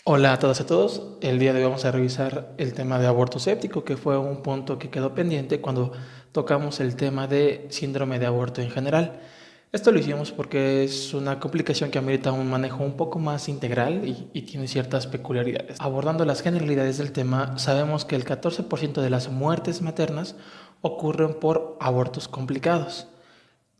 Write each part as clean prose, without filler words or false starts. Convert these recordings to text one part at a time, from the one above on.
Hola a todas y a todos. El día de hoy vamos a revisar el tema de aborto séptico, que fue un punto que quedó pendiente cuando tocamos el tema de síndrome de aborto en general. Esto lo hicimos porque es una complicación que amerita un manejo un poco más integral y tiene ciertas peculiaridades. Abordando las generalidades del tema, sabemos que el 14% de las muertes maternas ocurren por abortos complicados.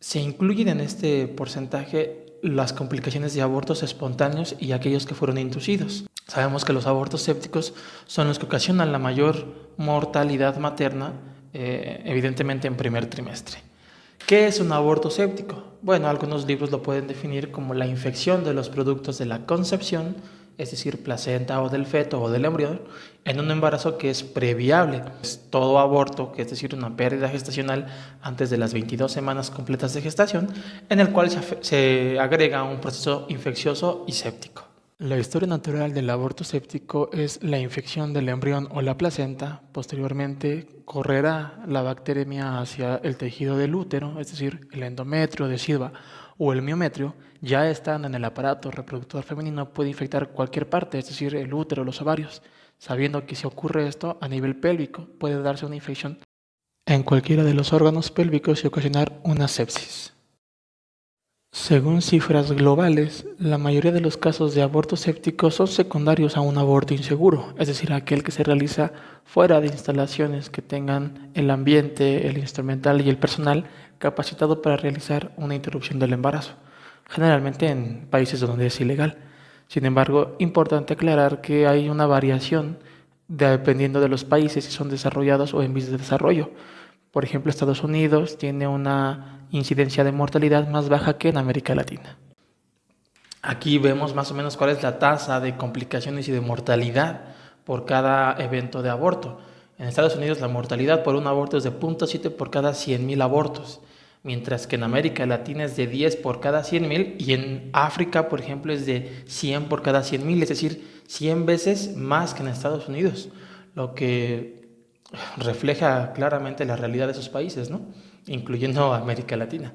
Se incluyen en este porcentaje las complicaciones de abortos espontáneos y aquellos que fueron inducidos. Sabemos que los abortos sépticos son los que ocasionan la mayor mortalidad materna, evidentemente en primer trimestre. ¿Qué es un aborto séptico? Bueno, algunos libros lo pueden definir como la infección de los productos de la concepción, es decir, placenta o del feto o del embrión, en un embarazo que es previable. Es todo aborto, que es decir, una pérdida gestacional antes de las 22 semanas completas de gestación, en el cual se agrega un proceso infeccioso y séptico. La historia natural del aborto séptico es la infección del embrión o la placenta. Posteriormente correrá la bacteremia hacia el tejido del útero, es decir, el endometrio, decidua o el miometrio. Ya estando en el aparato reproductor femenino puede infectar cualquier parte, es decir, el útero, los ovarios, sabiendo que si ocurre esto a nivel pélvico puede darse una infección en cualquiera de los órganos pélvicos y ocasionar una sepsis. Según cifras globales, la mayoría de los casos de aborto séptico son secundarios a un aborto inseguro, es decir, aquel que se realiza fuera de instalaciones que tengan el ambiente, el instrumental y el personal capacitado para realizar una interrupción del embarazo, generalmente en países donde es ilegal. Sin embargo, importante aclarar que hay una variación dependiendo de los países si son desarrollados o en vías de desarrollo. Por ejemplo, Estados Unidos tiene una incidencia de mortalidad más baja que en América Latina. Aquí vemos más o menos cuál es la tasa de complicaciones y de mortalidad por cada evento de aborto. En Estados Unidos la mortalidad por un aborto es de 0.7 por cada 100.000 abortos, mientras que en América Latina es de 10 por cada 100.000 y en África, por ejemplo, es de 100 por cada 100.000, es decir, 100 veces más que en Estados Unidos, lo que refleja claramente la realidad de esos países, ¿no? Incluyendo América Latina.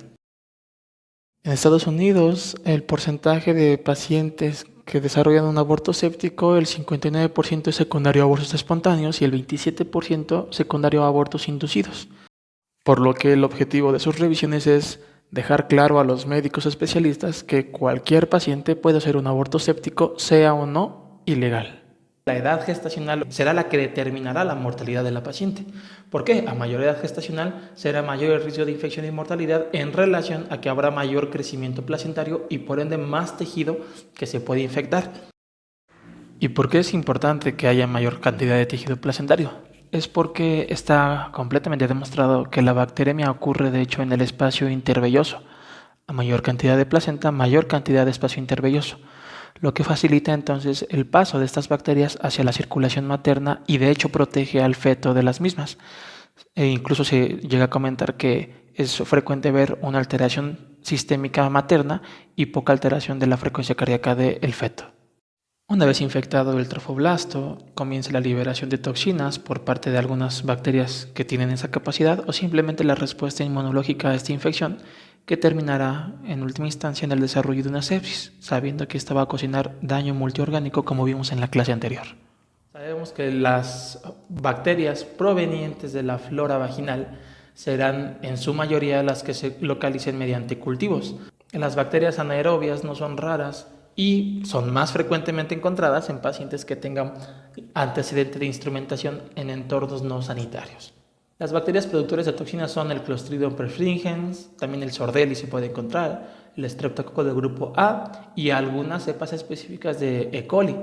En Estados Unidos, el porcentaje de pacientes que desarrollan un aborto séptico, el 59% es secundario a abortos espontáneos y el 27% secundario a abortos inducidos. Por lo que el objetivo de sus revisiones es dejar claro a los médicos especialistas que cualquier paciente puede hacer un aborto séptico, sea o no ilegal. La edad gestacional será la que determinará la mortalidad de la paciente. ¿Por qué? A mayor edad gestacional será mayor el riesgo de infección y mortalidad en relación a que habrá mayor crecimiento placentario y por ende más tejido que se puede infectar. ¿Y por qué es importante que haya mayor cantidad de tejido placentario? Es porque está completamente demostrado que la bacteremia ocurre de hecho en el espacio intervelloso. A mayor cantidad de placenta, mayor cantidad de espacio intervelloso, lo que facilita entonces el paso de estas bacterias hacia la circulación materna y de hecho protege al feto de las mismas. E incluso se llega a comentar que es frecuente ver una alteración sistémica materna y poca alteración de la frecuencia cardíaca del feto. Una vez infectado el trofoblasto, comienza la liberación de toxinas por parte de algunas bacterias que tienen esa capacidad o simplemente la respuesta inmunológica a esta infección que terminará en última instancia en el desarrollo de una sepsis, sabiendo que esta va a ocasionar daño multiorgánico como vimos en la clase anterior. Sabemos que las bacterias provenientes de la flora vaginal serán en su mayoría las que se localicen mediante cultivos. Las bacterias anaerobias no son raras y son más frecuentemente encontradas en pacientes que tengan antecedente de instrumentación en entornos no sanitarios. Las bacterias productoras de toxinas son el Clostridium perfringens, también el Sordelli se puede encontrar, el Streptococcus del grupo A y algunas cepas específicas de E. coli.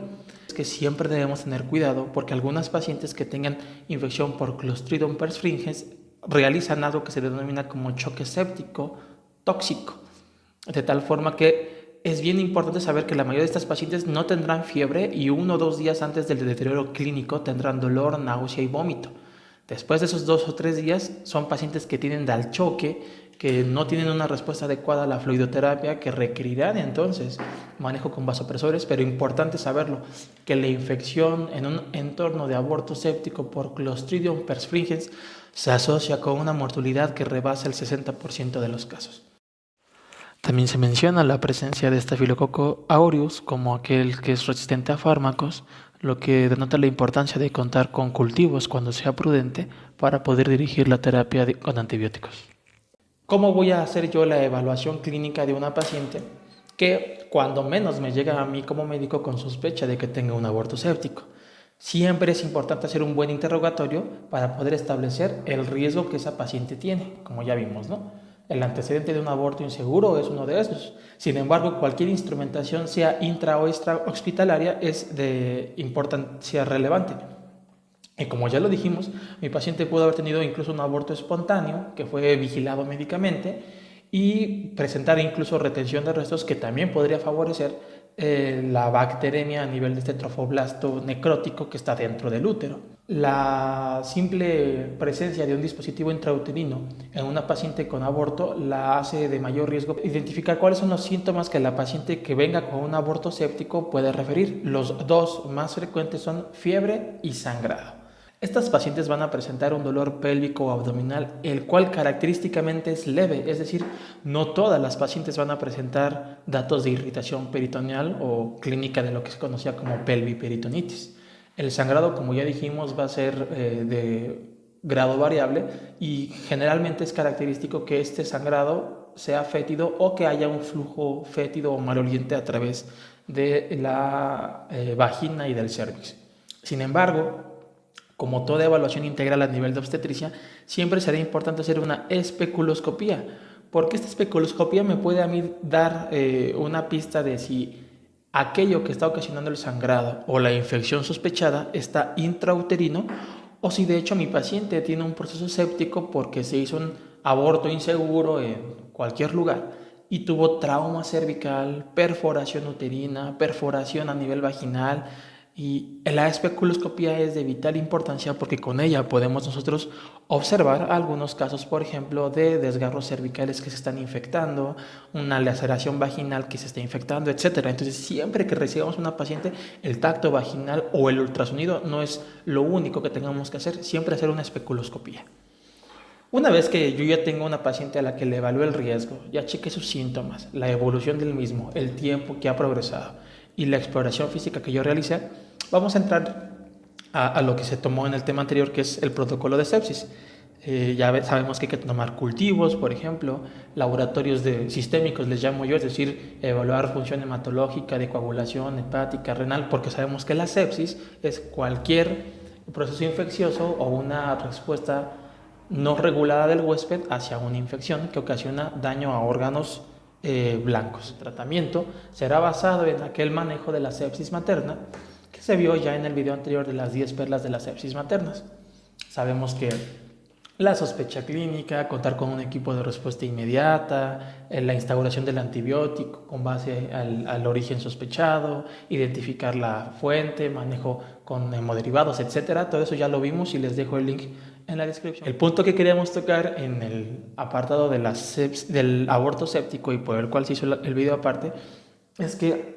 Es que siempre debemos tener cuidado porque algunas pacientes que tengan infección por Clostridium perfringens realizan algo que se denomina como choque séptico tóxico, de tal forma que es bien importante saber que la mayoría de estas pacientes no tendrán fiebre y 1 o 2 días antes del deterioro clínico tendrán dolor, náusea y vómito. Después de esos 2 o 3 días son pacientes que tienen al choque, que no tienen una respuesta adecuada a la fluidoterapia, que requerirán entonces manejo con vasopresores, pero importante saberlo, que la infección en un entorno de aborto séptico por Clostridium perfringens se asocia con una mortalidad que rebasa el 60% de los casos. También se menciona la presencia de Staphylococcus aureus como aquel que es resistente a fármacos, lo que denota la importancia de contar con cultivos cuando sea prudente para poder dirigir la terapia con antibióticos. ¿Cómo voy a hacer yo la evaluación clínica de una paciente que cuando menos me llega a mí como médico con sospecha de que tenga un aborto séptico? Siempre es importante hacer un buen interrogatorio para poder establecer el riesgo que esa paciente tiene, como ya vimos, ¿no? El antecedente de un aborto inseguro es uno de esos. Sin embargo, cualquier instrumentación, sea intra o extra hospitalaria, es de importancia relevante. Y como ya lo dijimos, mi paciente pudo haber tenido incluso un aborto espontáneo que fue vigilado médicamente y presentar incluso retención de restos que también podría favorecer la bacteremia a nivel de este trofoblasto necrótico que está dentro del útero. La simple presencia de un dispositivo intrauterino en una paciente con aborto la hace de mayor riesgo identificar cuáles son los síntomas que la paciente que venga con un aborto séptico puede referir. Los dos más frecuentes son fiebre y sangrado. Estas pacientes van a presentar un dolor pélvico o abdominal, el cual característicamente es leve, es decir, no todas las pacientes van a presentar datos de irritación peritoneal o clínica de lo que se conocía como pelviperitonitis. El sangrado, como ya dijimos, va a ser de grado variable y generalmente es característico que este sangrado sea fétido o que haya un flujo fétido o maloliente a través de la vagina y del cervix. Sin embargo, como toda evaluación integral a nivel de obstetricia, siempre será importante hacer una especuloscopía, porque esta especuloscopía me puede a mí dar una pista de si aquello que está ocasionando el sangrado o la infección sospechada está intrauterino o si de hecho mi paciente tiene un proceso séptico porque se hizo un aborto inseguro en cualquier lugar y tuvo trauma cervical, perforación uterina, perforación a nivel vaginal. Y la especuloscopía es de vital importancia porque con ella podemos nosotros observar algunos casos, por ejemplo, de desgarros cervicales que se están infectando, una laceración vaginal que se está infectando, etc. Entonces, siempre que recibamos una paciente, el tacto vaginal o el ultrasonido no es lo único que tengamos que hacer, siempre hacer una especuloscopía. Una vez que yo ya tengo una paciente a la que le evalúe el riesgo, ya cheque sus síntomas, la evolución del mismo, el tiempo que ha progresado y la exploración física que yo realicé, vamos a entrar a lo que se tomó en el tema anterior, que es el protocolo de sepsis. Sabemos que hay que tomar cultivos, por ejemplo, laboratorios sistémicos, les llamo yo, es decir, evaluar función hematológica, de coagulación, hepática, renal, porque sabemos que la sepsis es cualquier proceso infeccioso o una respuesta no regulada del huésped hacia una infección que ocasiona daño a órganos blancos. El tratamiento será basado en aquel manejo de la sepsis materna que se vio ya en el video anterior de las 10 perlas de las sepsis maternas. Sabemos que la sospecha clínica, contar con un equipo de respuesta inmediata, la instauración del antibiótico con base al origen sospechado, identificar la fuente, manejo con hemoderivados, etc. Todo eso ya lo vimos y les dejo el link en la descripción. El punto que queríamos tocar en el apartado de del aborto séptico y por el cual se hizo el video aparte es que,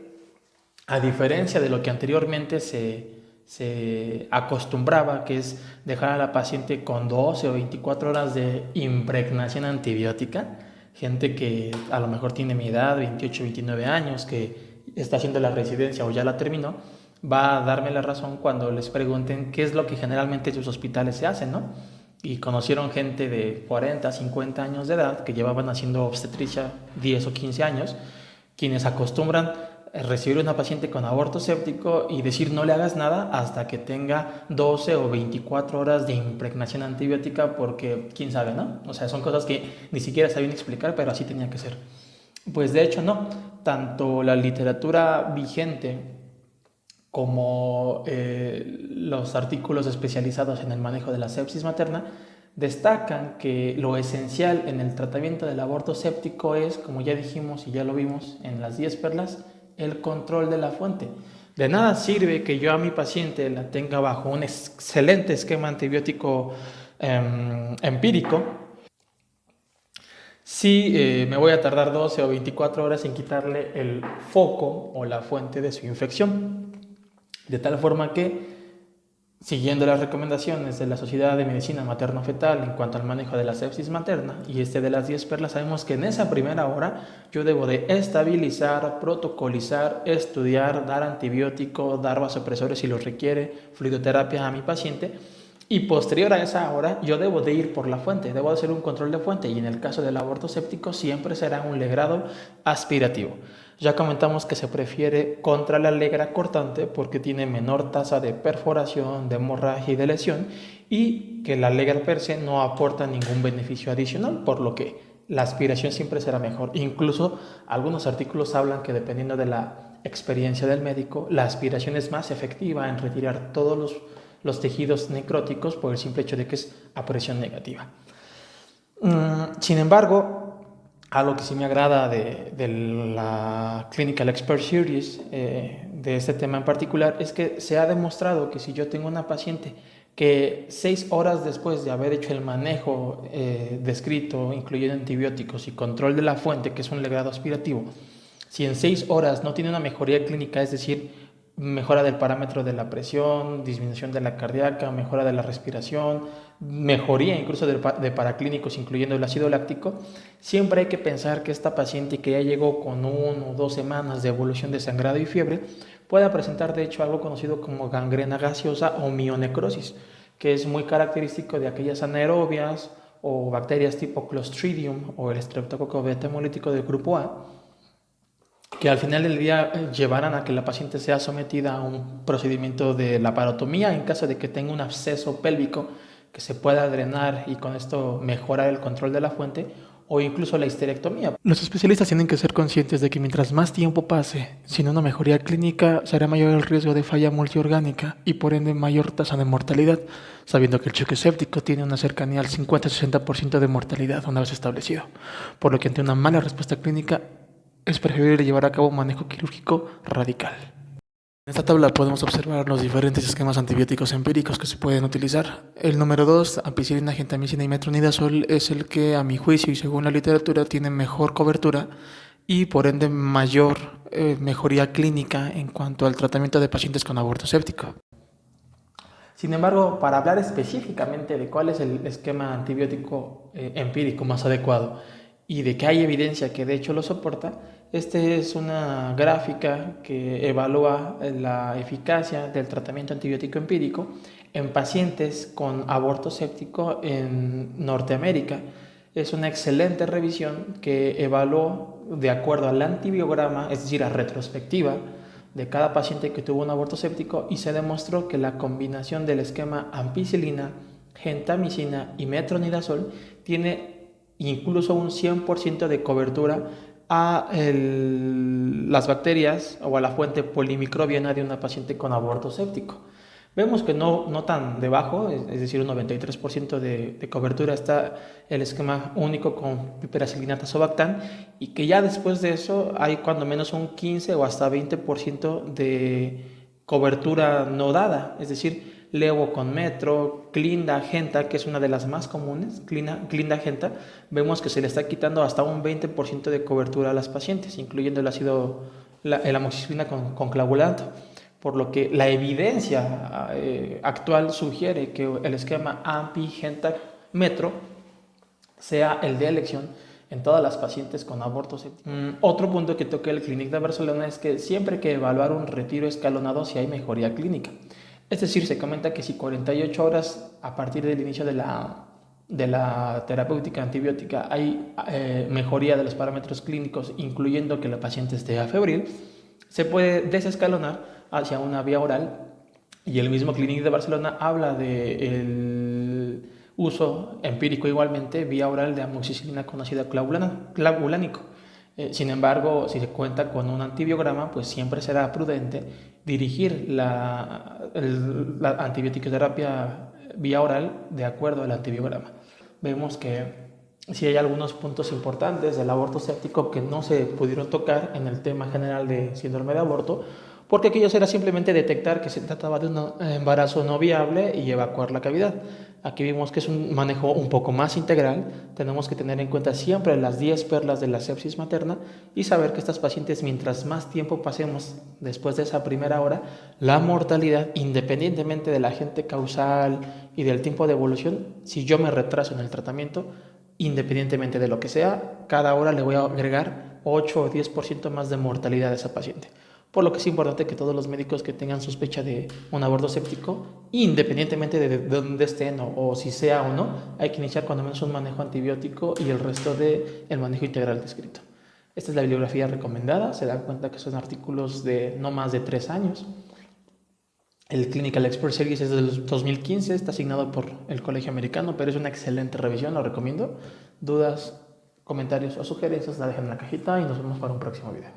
a diferencia de lo que anteriormente se acostumbraba, que es dejar a la paciente con 12 o 24 horas de impregnación antibiótica, gente que a lo mejor tiene mi edad, 28, 29 años, que está haciendo la residencia o ya la terminó, va a darme la razón cuando les pregunten qué es lo que generalmente en sus hospitales se hace, ¿no? Y conocieron gente de 40, 50 años de edad que llevaban haciendo obstetricia 10 o 15 años, quienes acostumbran recibir una paciente con aborto séptico y decir no le hagas nada hasta que tenga 12 o 24 horas de impregnación antibiótica porque quién sabe, ¿no? O sea, son cosas que ni siquiera sabían explicar, pero así tenía que ser. Pues de hecho no, tanto la literatura vigente como los artículos especializados en el manejo de la sepsis materna destacan que lo esencial en el tratamiento del aborto séptico es, como ya dijimos y ya lo vimos en las 10 perlas, el control de la fuente. De nada sirve que yo a mi paciente la tenga bajo un excelente esquema antibiótico empírico si me voy a tardar 12 o 24 horas en quitarle el foco o la fuente de su infección. De tal forma que Siguiendo las recomendaciones de la Sociedad de Medicina Materno-Fetal en cuanto al manejo de la sepsis materna y de las 10 perlas, sabemos que en esa primera hora yo debo de estabilizar, protocolizar, estudiar, dar antibiótico, dar vasopresores si lo requiere, fluidoterapia a mi paciente. Y posterior a esa hora, yo debo de ir por la fuente, debo de hacer un control de fuente y en el caso del aborto séptico siempre será un legrado aspirativo. Ya comentamos que se prefiere contra la legra cortante porque tiene menor tasa de perforación, de hemorragia y de lesión y que la legra per se no aporta ningún beneficio adicional, por lo que la aspiración siempre será mejor. Incluso algunos artículos hablan que dependiendo de la experiencia del médico, la aspiración es más efectiva en retirar todos los tejidos necróticos por el simple hecho de que es a presión negativa. Sin embargo, algo que sí me agrada de la Clinical Expert Series, de este tema en particular, es que se ha demostrado que si yo tengo una paciente que 6 horas después de haber hecho el manejo descrito, incluyendo antibióticos y control de la fuente, que es un legrado aspirativo, si en 6 horas no tiene una mejoría clínica, es decir, mejora del parámetro de la presión, disminución de la cardíaca, mejora de la respiración, mejoría incluso de paraclínicos, incluyendo el ácido láctico, siempre hay que pensar que esta paciente que ya llegó con 1 o 2 semanas de evolución de sangrado y fiebre, pueda presentar de hecho algo conocido como gangrena gaseosa o mionecrosis, que es muy característico de aquellas anaerobias o bacterias tipo Clostridium o el Streptococcus beta hemolítico del grupo A, que al final del día llevarán a que la paciente sea sometida a un procedimiento de laparotomía en caso de que tenga un absceso pélvico que se pueda drenar y con esto mejorar el control de la fuente, o incluso la histerectomía. Los especialistas tienen que ser conscientes de que mientras más tiempo pase sin una mejoría clínica, será mayor el riesgo de falla multiorgánica y por ende mayor tasa de mortalidad, sabiendo que el choque séptico tiene una cercanía al 50-60% de mortalidad una vez establecido, por lo que ante una mala respuesta clínica es preferible llevar a cabo un manejo quirúrgico radical. En esta tabla podemos observar los diferentes esquemas antibióticos empíricos que se pueden utilizar. El número 2, ampicilina, gentamicina y metronidazol, es el que a mi juicio y según la literatura tiene mejor cobertura y por ende mayor mejoría clínica en cuanto al tratamiento de pacientes con aborto séptico. Sin embargo, para hablar específicamente de cuál es el esquema antibiótico empírico más adecuado y de que hay evidencia que de hecho lo soporta, esta es una gráfica que evalúa la eficacia del tratamiento antibiótico empírico en pacientes con aborto séptico en Norteamérica. Es una excelente revisión que evaluó de acuerdo al antibiograma, es decir, a retrospectiva, de cada paciente que tuvo un aborto séptico y se demostró que la combinación del esquema ampicilina, gentamicina y metronidazol tiene incluso un 100% de cobertura a las bacterias o a la fuente polimicrobiana de una paciente con aborto séptico. Vemos que no tan debajo, es decir, un 93% de cobertura está el esquema único con piperacilina tazobactam y que ya después de eso hay cuando menos un 15 o hasta 20% de cobertura no dada, es decir, levo con metro, clinda, genta, que es una de las más comunes, clinda, genta, vemos que se le está quitando hasta un 20% de cobertura a las pacientes, incluyendo el ácido, el amoxicilina con clavulanto. Por lo que la evidencia actual sugiere que el esquema AMPI-GENTA-METRO sea el de elección en todas las pacientes con aborto séptico. Otro punto que toca el Clínic de Barcelona es que siempre hay que evaluar un retiro escalonado si hay mejoría clínica. Es decir, se comenta que si 48 horas a partir del inicio de la terapéutica antibiótica hay mejoría de los parámetros clínicos, incluyendo que la paciente esté afebril, se puede desescalonar hacia una vía oral y el mismo Clínic de Barcelona habla del uso empírico igualmente vía oral de amoxicilina con ácido clavulánico. Sin embargo, si se cuenta con un antibiograma, pues siempre será prudente dirigir la antibiótico-terapia vía oral de acuerdo al antibiograma. Vemos que sí hay algunos puntos importantes del aborto séptico que no se pudieron tocar en el tema general de síndrome de aborto, porque aquello era simplemente detectar que se trataba de un embarazo no viable y evacuar la cavidad. Aquí vimos que es un manejo un poco más integral. Tenemos que tener en cuenta siempre las 10 perlas de la sepsis materna y saber que estas pacientes, mientras más tiempo pasemos después de esa primera hora, la mortalidad, independientemente del agente causal y del tiempo de evolución, si yo me retraso en el tratamiento, independientemente de lo que sea, cada hora le voy a agregar 8 o 10% más de mortalidad a esa paciente. Por lo que es importante que todos los médicos que tengan sospecha de un aborto séptico, independientemente de dónde estén o si sea o no, hay que iniciar cuando menos un manejo antibiótico y el resto del manejo integral descrito. Esta es la bibliografía recomendada. Se dan cuenta que son artículos de no más de 3 años. El Clinical Expert Series es del 2015, está asignado por el Colegio Americano, pero es una excelente revisión, lo recomiendo. Dudas, comentarios o sugerencias la dejen en la cajita y nos vemos para un próximo video.